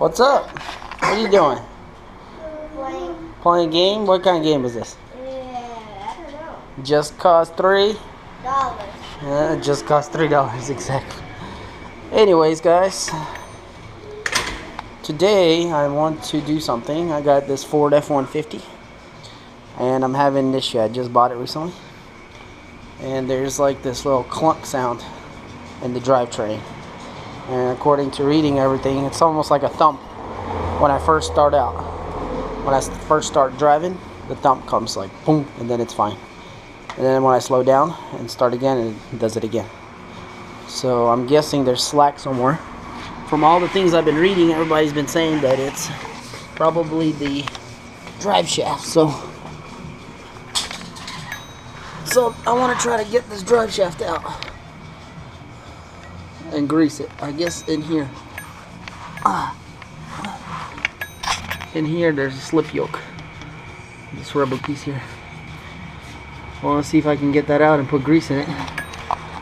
What's up? What are you doing? Playing a game? What kind of game is this? I don't know. Just cost $3? $3. Just cost $3, exactly. Anyways, guys, today I want to do something. I got this Ford F-150, and I'm having this issue. I just bought it recently, and there's like this little clunk sound in the drivetrain. And according to reading everything, it's almost like a thump when I first start out. When I first start driving, the thump comes like boom, and then it's fine. And then when I slow down and start again, it does it again. So I'm guessing there's slack somewhere. From all the things I've been reading, everybody's been saying that it's probably the drive shaft. So I want to try to get this drive shaft out and grease it. I guess in here. In here there's a slip yoke. This rubber piece here. I want to see if I can get that out and put grease in it.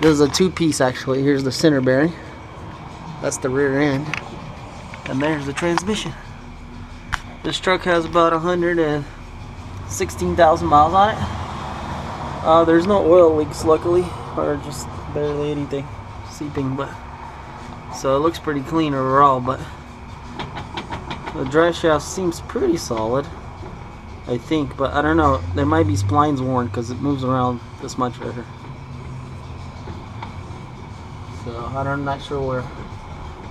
This is a two-piece actually. Here's the center bearing. That's the rear end. And there's the transmission. This truck has about 116,000 miles on it. There's no oil leaks luckily, or just barely anything seeping, but so it looks pretty clean overall. But the drive shaft seems pretty solid, I think, but I don't know. There might be splines worn because it moves around this much right here. So I'm not sure where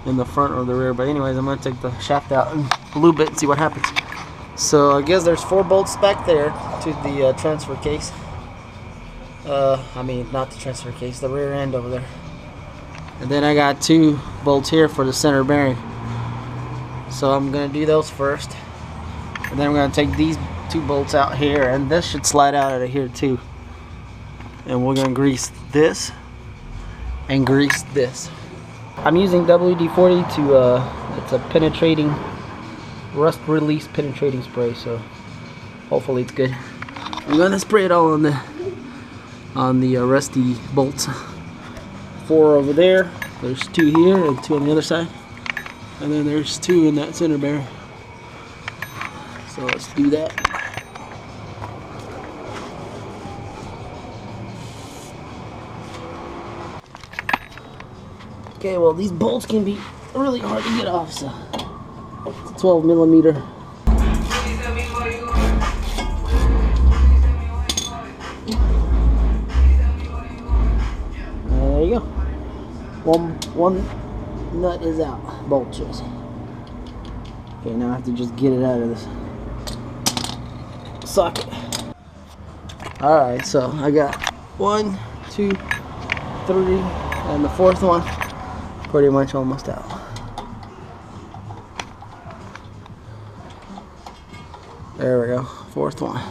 in the front or the rear, but anyways, I'm gonna take the shaft out and lube it and see what happens. So I guess there's 4 bolts back there to the transfer case. I mean, not the transfer case, the rear end over there. And then I got 2 bolts here for the center bearing. So I'm gonna do those first, and then I'm gonna take these 2 bolts out here, and this should slide out of here too. And we're gonna grease this and grease this. I'm using WD-40 to it's a penetrating, rust release penetrating spray, so hopefully it's good. I'm gonna spray it all on the rusty bolts. 4 over there, there's 2 here and 2 on the other side, and then there's 2 in that center bearing. So let's do that. Okay, well, these bolts can be really hard to get off, so it's a 12 millimeter. There you go. One nut is out. Bolt shoes. Okay, now I have to just get it out of this socket. Alright, so I got 1, 2, 3, and the 4th one pretty much almost out. There we go. 4th one.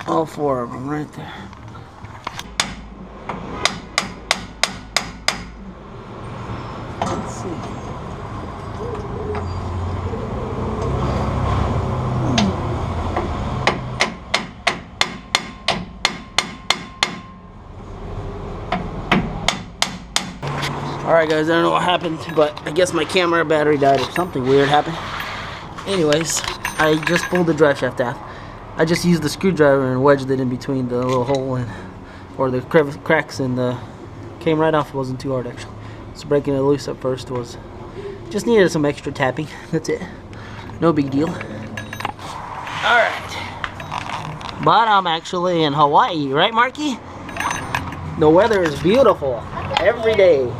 All 4 of them right there. Let's see. Alright guys, I don't know what happened, but I guess my camera battery died or something weird happened. Anyways, I just pulled the drive shaft out. I just used the screwdriver and wedged it in between the little hole and or the cracks, and came right off. It wasn't too hard actually. So breaking it loose at first was just needed some extra tapping. That's it. No big deal. Alright. But I'm actually in Hawaii, right Marky? The weather is beautiful every day.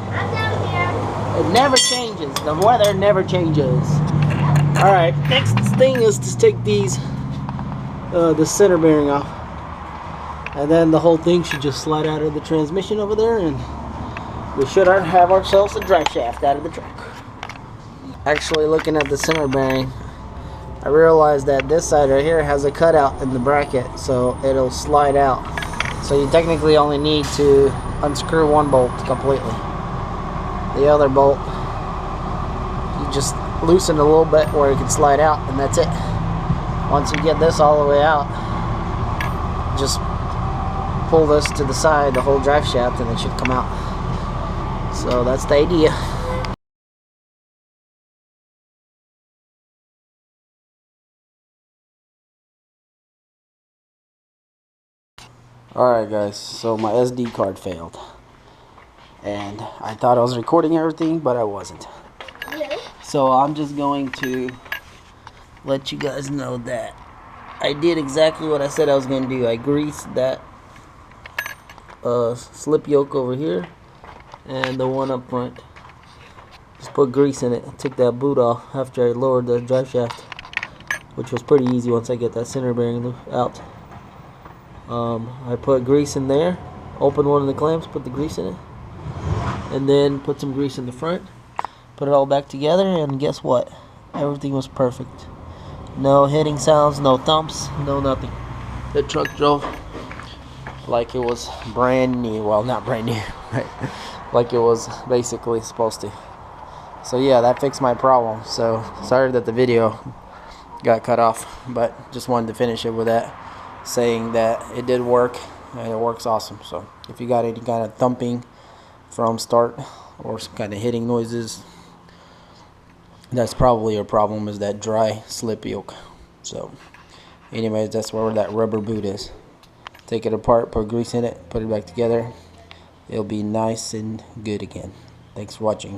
It never changes. The weather never changes. Alright, next thing is to take these the center bearing off. And then the whole thing should just slide out of the transmission over there, and we should have ourselves a drive shaft out of the truck. Actually, looking at the center bearing, I realized that this side right here has a cutout in the bracket, so it'll slide out. So you technically only need to unscrew 1 bolt completely. The other bolt, you just loosen a little bit where it can slide out, and that's it. Once you get this all the way out, just pull this to the side, the whole drive shaft, and it should come out. So that's the idea. Alright guys, so my SD card failed. And I thought I was recording everything, but I wasn't. So I'm just going to let you guys know that I did exactly what I said I was going to do. I greased that slip yoke over here and the one up front. Just put grease in it. Took that boot off after I lowered the drive shaft, which was pretty easy once I get that center bearing out. I put grease in there, opened one of the clamps, put the grease in it, and then put some grease in the front, put it all back together, and guess what? Everything was perfect. No hitting sounds, no thumps, no nothing. The truck drove like it was brand new. Well, not brand new, right? Like it was basically supposed to. So yeah, that fixed my problem. So sorry that the video got cut off, but just wanted to finish it with that, saying that it did work and it works awesome. So if you got any kind of thumping from start or some kind of hitting noises, that's probably your problem, is that dry slip yoke. So anyways, that's where that rubber boot is. Take it apart, put grease in it, put it back together. It'll be nice and good again. Thanks for watching.